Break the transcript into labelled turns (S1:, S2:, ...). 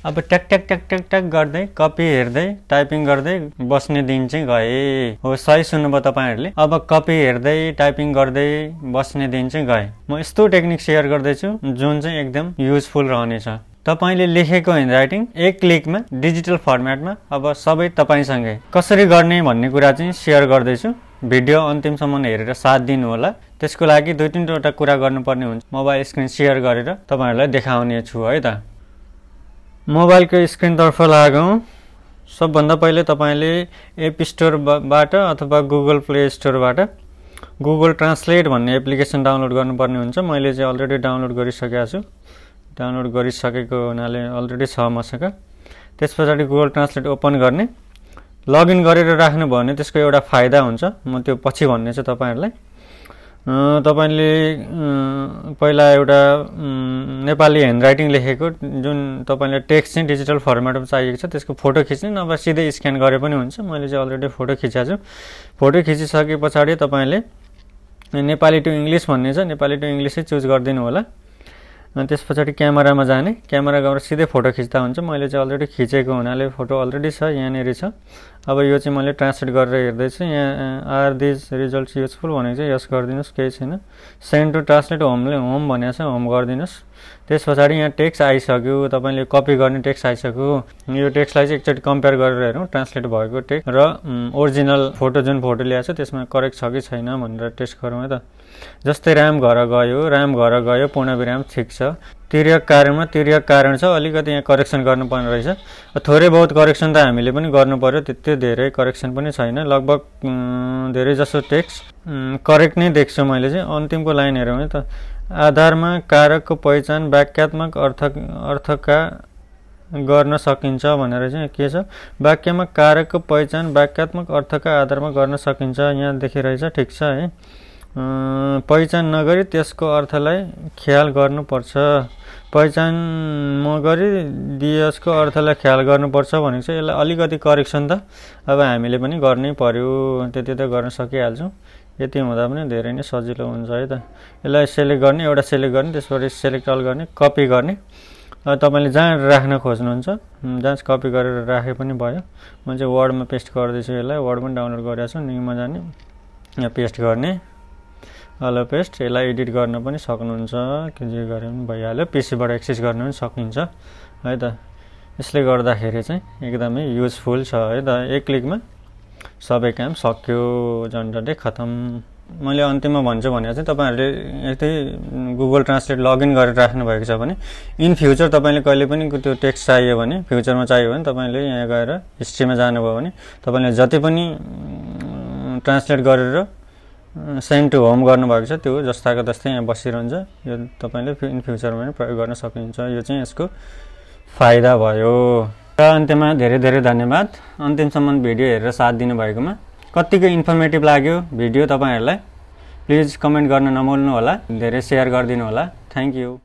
S1: अब ट्याक ट्याक ट्याक ट्याक ट्याक गर्दै कपी हेर्दै टाइपिङ गर्दै बस्ने दिन चाहिँ गए। हो, सही सुन्नुभयो तपाईहरुले। अब कपी हेर्दै टाइपिङ गर्दै बस्ने दिन चाहिँ गए। म यस्तो टेक्निक शेयर गर्दैछु जुन चाहिँ एकदम युजफुल रहनेछ। तपाईले लेखेको ह्यान्डराइटिङ एक क्लिकमा डिजिटल फर्मेटमा अब सबै तपाईसँगै कसरी गर्ने भन्ने कुरा चाहिँ शेयर गर्दैछु। भिडियो अन्तिमसम्म हेरेर साथ दिनु होला। त्यसको लागि 2-3 वटा कुरा गर्नुपर्ने हुन्छ। मोबाइल स्क्रिन शेयर गरेर तपाईहरुलाई देखाउने छु है त। मोबाइलको स्क्रिन तर्फ लागौं। सबभन्दा पहिले तपाईले एप स्टोरबाट अथवा गुगल प्ले स्टोरबाट गुगल ट्रान्सलेट भन्ने एप्लिकेसन डाउनलोड गर्नुपर्ने हुन्छ। मैले चाहिँ अलरेडी डाउनलोड गरिसकेको छु। डाउनलोड गरिसकेको हुनाले अलरेडी छ मसँग। त्यसपछि गुगल ट्रान्सलेट ओपन गर्ने, लगइन गरेर राख्नु भयो भने त्यसको एउटा फाइदा हुन्छ। म त्यो पछि भन्ने छु तपाईहरुलाई। तपाईले पहिला एउटा नेपाली ह्यान्डराइटिङ लेखेको जुन तपाईले टेक्स्ट चाहिँ डिजिटल फर्मेटमा चाहिएको छ त्यसको फोटो खिच्ने, नभए सिधै स्क्यान गरे पनि हुन्छ। मैले चाहिँ अलरेडी फोटो खिचेको छु। फोटो खिचिसकेपछि तपाईले नेपाली टु इंग्लिश भन्ने छ, नेपाली टु इंग्लिशै चुज गर्दिनु होला। अनि त्यसपछि क्यामेरामा जाने, क्यामेरा गएर सिधै फोटो खिच्दा हुन्छ। मैले चाहिँ अलरेडी खिचेको हुनाले फोटो अलरेडी छ यहाँनेर छ। अब यो चाहिँ मैले ट्रान्सलेट गरेर हेर्दै छु। यहाँ आर दिस रिजल्ट्स युजफुल भनेको चाहिँ यस गर्दिनुस्, केही छैन। सेन्ड टु ट्रान्सलेट होमले होम भनेको छ, होम गर्दिनुस्। त्यसपछि यहाँ टेक्स्ट आइसक्यो, तपाईले कपी गर्ने टेक्स्ट आइसक्यो। यो टेक्स्टलाई चाहिँ एकचोटि कम्पेयर गरेर हेरौँ ट्रान्सलेट भएको टेक्स्ट र ओरिजिनल फोटो जुन फोटो ल्याएको छ त्यसमा करेक्ट छ कि छैन भनेर टेस्ट गरौँ है त। जस्तै राम घर गयो पूर्णविराम ठिक छ। तिर्यक कारण छ, अलिकति यहाँ करेक्सन गर्नुपर्ने रहेछ। थोरै बहुत करेक्सन त हामीले पनि गर्नु पर्यो, त्यति धेरै करेक्सन पनि छैन। लगभग धेरै जसो टेक्स्ट करेक्ट नै देख्छु मैले चाहिँ। अन्तिमको लाइन हेरौँ है त। आधारमा कारकको पहिचान वाक्यात्मक अर्थका गर्न सकिन्छ भनेर चाहिँ के छ। वाक्यमा कारकको पहिचान वाक्यात्मक अर्थका आधारमा गर्न सकिन्छ यहाँ देखिरहेछ, ठिक छ है। पहिचान नगरी त्यसको अर्थलाई ख्याल गर्नुपर्छ। पहिचान नगरी त्यसको अर्थलाई ख्याल गर्नुपर्छ भनेको चाहिँ यसलाई अलिकति करेक्सन त अब हामीले पनि गर्नै पर्यो। त्यति त गर्न सकिहाल्छौँ। यति हुँदा पनि धेरै नै सजिलो हुन्छ है त। यसलाई सेलेक्ट गर्ने, एउटा सेलेक्ट गर्ने, त्यसपछि सेलेक्ट अल गर्ने, कपी गर्ने। तपाईले जहाँ राख्न खोज्नुहुन्छ जहाँ कपी गरेर राखे पनि भयो। म चाहिँ वर्डमा पेस्ट गर्दैछु यसलाई। वर्ड पनि डाउनलोड गरेको छु। न्यूमा जाने, यहाँ पेस्ट गर्ने, हेलो पेस्ट। यसलाई एडिट गर्न पनि सक्नुहुन्छ, के जे गरे पनि भइहाल्यो। पीसीबाट एक्सेस गर्न पनि सकिन्छ है त। यसले गर्दाखेरि चाहिँ एकदमै युजफुल छ है त। एक क्लिकमा सबै काम सक्यो, झन्झटै खतम। मैले अन्तिममा भन्छु भनेको चाहिँ तपाईहरुले यतै गुगल ट्रान्सलेट लगइन गरेर राख्नु भएको छ भने इन फ्युचर तपाईले कहिले पनि त्यो टेक्स्ट चाहियो भने, फ्युचरमा चाहियो भने तपाईले यहाँ गएर हिस्ट्रीमा जानुभयो भने तपाईले जति पनि ट्रान्सलेट गरेर सेन्ड टु होम गर्नुभएको छ त्यो जस्ताको तस्तै यहाँ बसिरहन्छ। यो तपाईले इन फ्युचरमा पनि प्रयोग गर्न सकिन्छ। यो चाहिँ यसको फाइदा भयो। र अन्त्यमा धेरै धेरै धन्यवाद अन्तिमसम्म भिडियो हेरेर साथ दिनुभएकोमा। कतिको इन्फर्मेटिभ लाग्यो भिडियो तपाईहरुलाई प्लिज कमेन्ट गर्न नभुल्नु होला। धेरै शेयर गरिदिनु होला। Thank you.